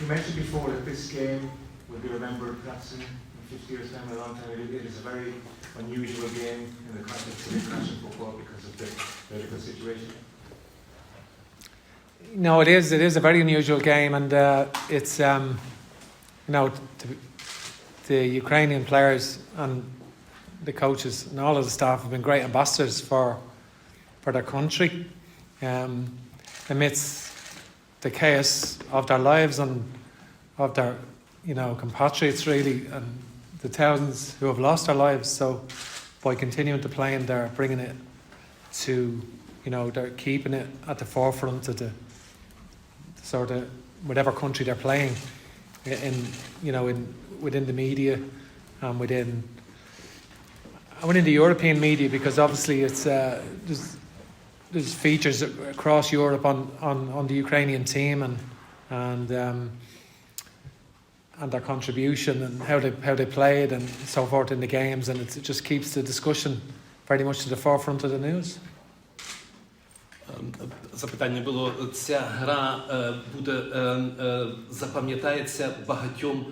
You mentioned before that this game will be remembered perhaps in 50 years' time, a long time. It is a very unusual game in the context of international football because of the political situation. No, it is. It is a very unusual game, and it's the Ukrainian players and the coaches and all of the staff have been great ambassadors for their country, amidst the chaos of their lives and of their compatriots really, and the thousands who have lost their lives. So by continuing to play, and they're bringing it to, they're keeping it at the forefront of the sort of whatever country they're playing within the media and within the European media, because obviously it's there's features across Europe on the Ukrainian team and their contribution and how they played and so forth in the games, and it just keeps the discussion very much to the forefront of the news. Запитання було, ця гра запам'ятається багатьом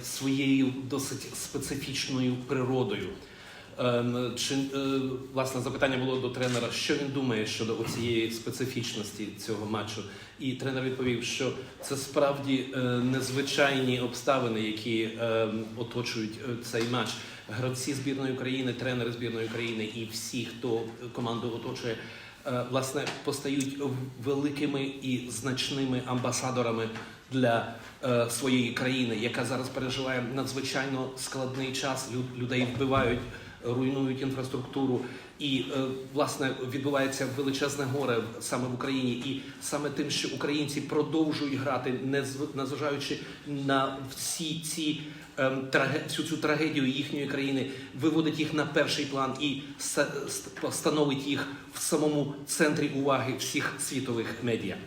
своєю досить специфічною природою. Власне, запитання було до тренера, що він думає щодо цієї специфічності цього матчу. І тренер відповів, що це справді незвичайні обставини, які оточують цей матч. Гравці збірної України, тренери збірної України і всі, хто команду оточує, власне, постають великими і значними амбасадорами для своєї країни, яка зараз переживає надзвичайно складний час. Людей вбивають, руйнують інфраструктуру, і, власне, відбувається величезне горе саме в Україні. І саме тим, що українці продовжують грати, незважаючи на всю цю трагедію їхньої країни, виводить їх на перший план і становить їх в самому центрі уваги всіх світових медіа.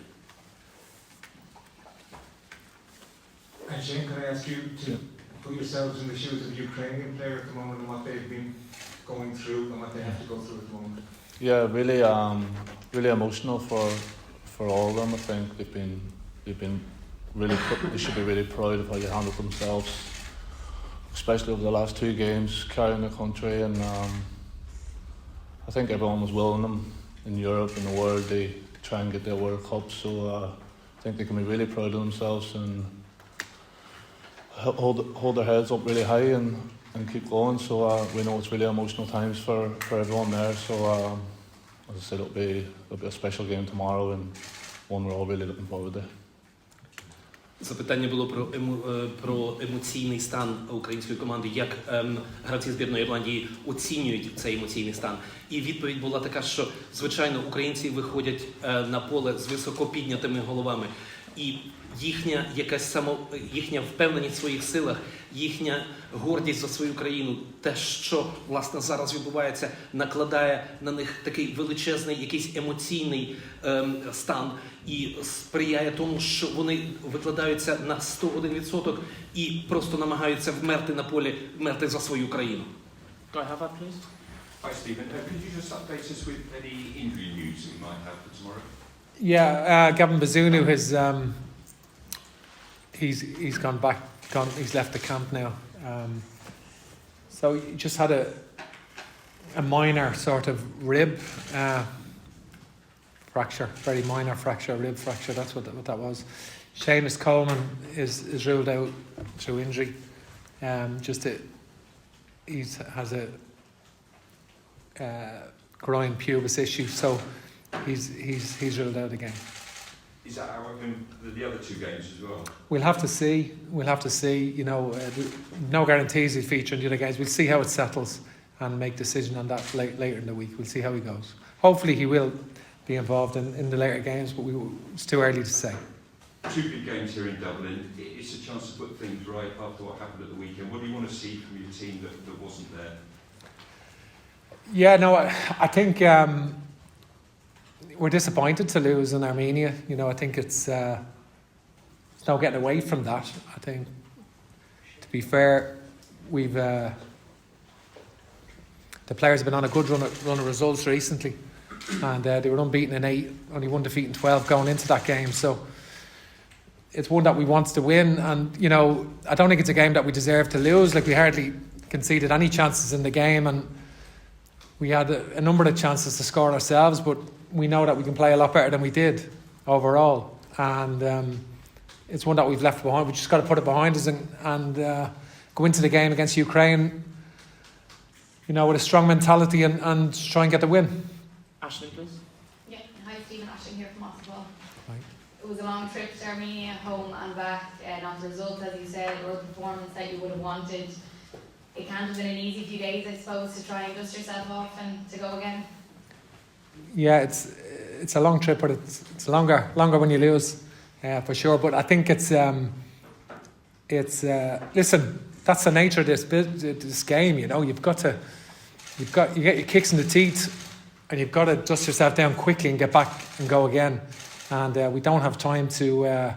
And Shane, can I ask you to put yourselves in the shoes of the Ukrainian player at the moment and what they've been going through and what they have to go through at the moment? Yeah, really emotional for all of them. I think they've been really. They should be really proud of how they handled themselves, especially over the last two games, carrying the country. And I think everyone was willing them in Europe and the world. They try and get their World Cup, so I think they can be really proud of themselves and hold their heads up really high and keep going. So we know it's really emotional times for everyone there. So as I said, it'll be a special game tomorrow and one we're all really looking forward to. Запитання було про емоційний стан української команди, як гравці збірної Ірландії оцінюють цей емоційний стан. І відповідь була така, що, звичайно, українці виходять на поле з високо піднятими головами. І їхня впевненість в своїх силах, їхня гордість за свою країну, те, що, власне, зараз відбувається, накладає на них такий величезний якийсь емоційний стан і сприяє тому, що вони викладаються на 101% і просто намагаються вмерти на полі, вмерти за свою країну. Do I have that, please? Hi, Stephen. Could you just update us with any injury news that we might have for tomorrow? Yeah, Gavin Bazunu has he's gone back. He's left the camp now. So he just had a minor sort of rib fracture, very minor fracture, rib fracture. That's what that was. Seamus Coleman is ruled out through injury. He has a groin pubis issue, so he's ruled out again. Is that how in the other two games as well? We'll have to see. No guarantees he'll feature in the other games. We'll see how it settles and make decision on that later in the week. We'll see how he goes. Hopefully he will be involved in the later games, but it's too early to say. Two big games here in Dublin. It's a chance to put things right after what happened at the weekend. What do you want to see from your team that wasn't there? Yeah, no, I think we're disappointed to lose in Armenia. I think it's no getting away from that. I think, to be fair, we've the players have been on a good run of results recently, and they were unbeaten in 8, only one defeat in 12 going into that game. So it's one that we want to win, and you know, I don't think it's a game that we deserve to lose. Like, we hardly conceded any chances in the game, and we had a number of chances to score ourselves, but we know that we can play a lot better than we did overall, and it's one that we've left behind. We just got to put it behind us and go into the game against Ukraine, you know, with a strong mentality and try and get the win. Ashling, please. Yeah, hi Stephen, Ashling here from Ottawa. Right. It was a long trip to Armenia, home and back, not the result, as you said, or the performance that you would have wanted. It can't have been an easy few days, I suppose, to try and dust yourself off and to go again. Yeah, it's a long trip, but it's longer when you lose, for sure. But I think it's listen, that's the nature of this game. You know, you get your kicks in the teeth, and you've got to dust yourself down quickly and get back and go again. And we don't have time to,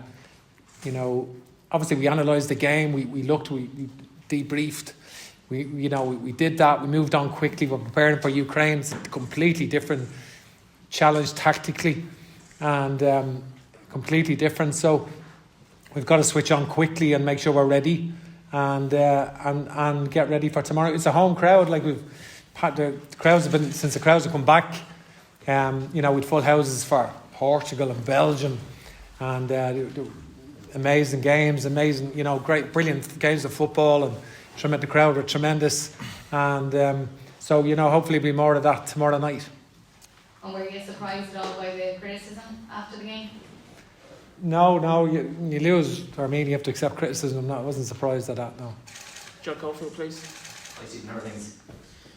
you know. Obviously, we analysed the game. We looked. We debriefed. We did that. We moved on quickly. We're preparing for Ukraine. It's a completely different challenge tactically, and completely different. So we've got to switch on quickly and make sure we're ready, and get ready for tomorrow. It's a home crowd. Like, we've had the crowds have been since the crowds have come back. You know, with full houses for Portugal and Belgium, and amazing games, amazing, you know, great, brilliant games of football, and the crowd were tremendous, and so, you know, hopefully there'll be more of that tomorrow night. And were you surprised at all by the criticism after the game? No, you lose to Armenia, you have to accept criticism. No, I wasn't surprised at that, no. Joe Caulfield, please. I see things.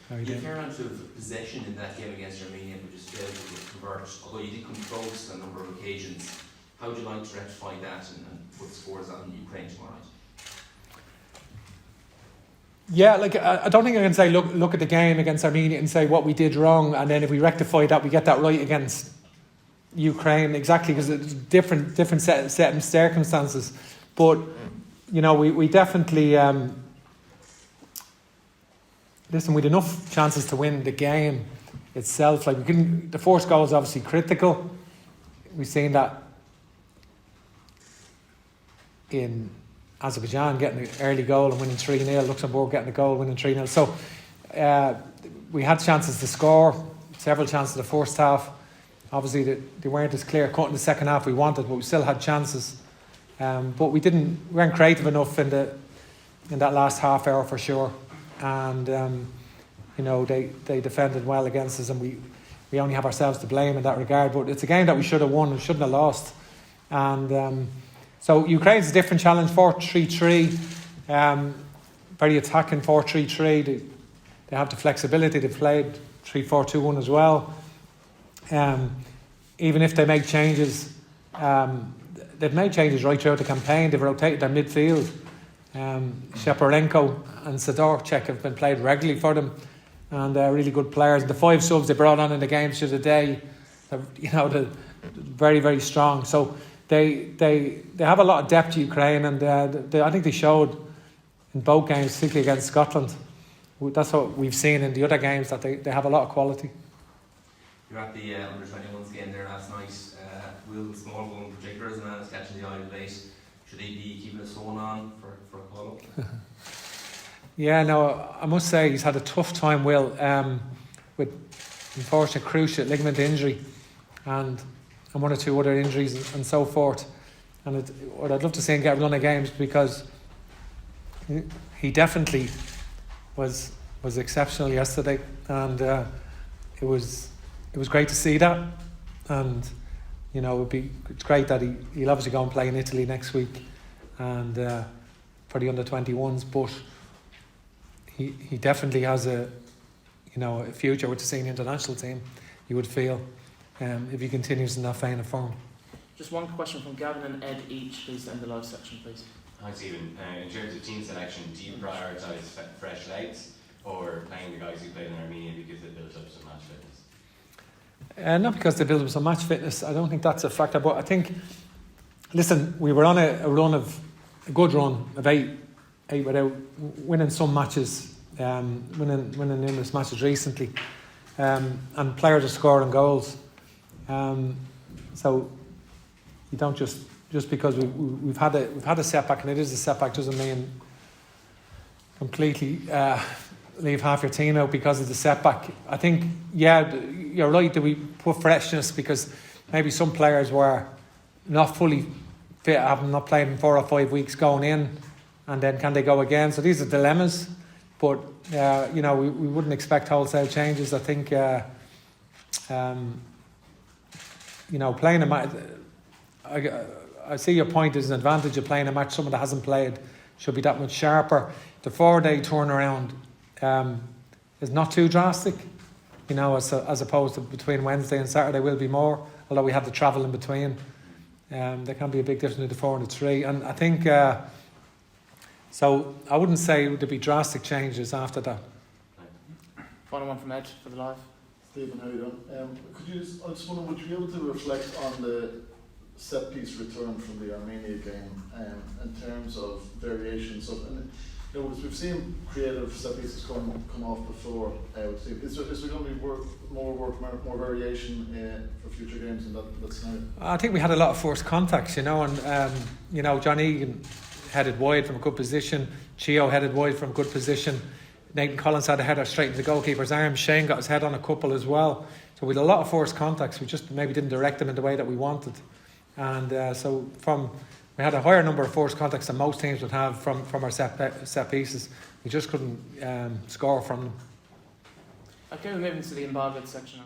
How you You doing? have a fair amount of possession in that game against Armenia, but just failed to convert, although you did come close on a number of occasions. How would you like to rectify that and put scores on Ukraine tomorrow night? Yeah, like, I don't think I can say look at the game against Armenia and say what we did wrong, and then if we rectify that, we get that right against Ukraine. Exactly, because it's different set of circumstances. But, you know, we definitely listen. We had enough chances to win the game itself. Like, the first goal is obviously critical. We've seen that in Azerbaijan getting an early goal and winning 3-0, Luxembourg getting a goal, winning 3-0. So we had chances to score, several chances in the first half. Obviously they weren't as clear cut in the second half we wanted, but we still had chances. But we weren't creative enough in that last half hour for sure. And you know, they defended well against us, and we only have ourselves to blame in that regard. But it's a game that we should have won and shouldn't have lost. And so Ukraine's a different challenge, 4-3-3, very attacking 4-3-3. They have the flexibility. They've played 3-4-2-1 as well. Even if they make changes, they've made changes right throughout the campaign. They've rotated their midfield. Shaparenko and Sidorchek have been played regularly for them, and they're really good players. The 5 subs they brought on in the games the other day, they're very, very strong. So they have a lot of depth to Ukraine, and I think they showed in both games, particularly against Scotland. That's what we've seen in the other games, that they have a lot of quality. You're at the under-21s game there last night. Will Smallville in particular, as a man is catching the eye of late, should he be keeping his phone on for a call-up? Yeah, no, I must say he's had a tough time, Will, with unfortunate cruciate ligament injury and one or two other injuries and so forth. And I'd love to see him get a run of games, because he definitely was exceptional yesterday, and it was great to see that. And you know, it's great that he'll obviously go and play in Italy next week, and for the under-21s. But he definitely has a future with the senior international team, you would feel, if he continues in that vein of form. Just one question from Gavin and Ed each, please, in the live section, please. Hi Stephen, in terms of team selection, do you prioritise fresh legs or playing the guys who played in Armenia because they built up some match fitness? Not because they built up some match fitness. I don't think that's a factor. But I think, listen, we were on a good run of eight without winning some matches, winning numerous matches recently, and players are scoring goals. So you don't just just because we've had a setback, and it is a setback, doesn't mean completely leave half your team out because of the setback. I think, yeah, you're right that we put freshness because maybe some players were not fully fit, having not played in 4 or 5 weeks going in, and then can they go again? So these are dilemmas, but you know, we wouldn't expect wholesale changes. I think you know, playing a match, I see your point. There's an advantage of playing a match someone that hasn't played should be that much sharper. The 4-day turnaround is not too drastic, you know, as opposed to between Wednesday and Saturday will be more, although we have the travel in between. There can be a big difference between the 4 and the 3, and I think so I wouldn't say there'd be drastic changes after that. Final one from Ed for the live. Stephen, how are you doing? I just wonder, would you be able to reflect on the set piece return from the Armenia game in terms of variations of, and you know, we've seen creative set pieces come off before. Is there going to be more variation for future games in that scenario? I think we had a lot of forced contacts, you know, and you know, John Egan headed wide from a good position, Chio headed wide from a good position, Nathan Collins had a header straight into the goalkeeper's arm, Shane got his head on a couple as well. So we had a lot of forced contacts. We just maybe didn't direct them in the way that we wanted, and so we had a higher number of forced contacts than most teams would have from our set pieces. We just couldn't score from them. Okay, we're moving to the embargoed section.